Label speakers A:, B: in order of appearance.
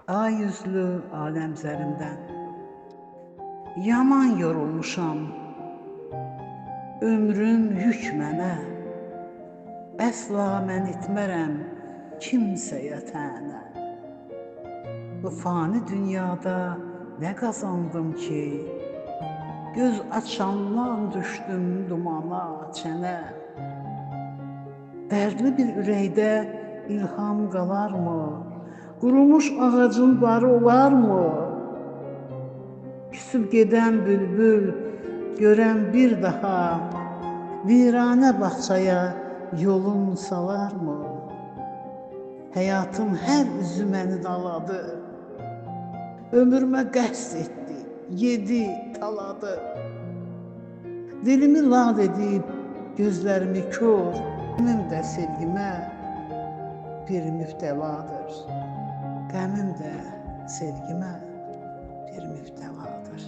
A: Ay yüzlü aləm zərimdən yaman yorulmuşam. Ömrüm yük mənə, əsla mən etmərəm kimsəyə tənə. Bu fani dünyada nə qazandım ki, göz açandan düşdüm dumana, çənə. Dərdli bir ürəkdə ilham qalarmı? Qurumuş ağacın barı olarmı? Küsüb gedən bülbül görən bir daha viranə bağçaya yolun salarmı? Həyatın hər üzü məni daladı, ömrümə qəsd etdi, yedi, taladı. Dilimi lal edib, gözlərimi kör, qəmim də sevgimə bir müftəladır. Qəmim də sevgimə bir müftəladır.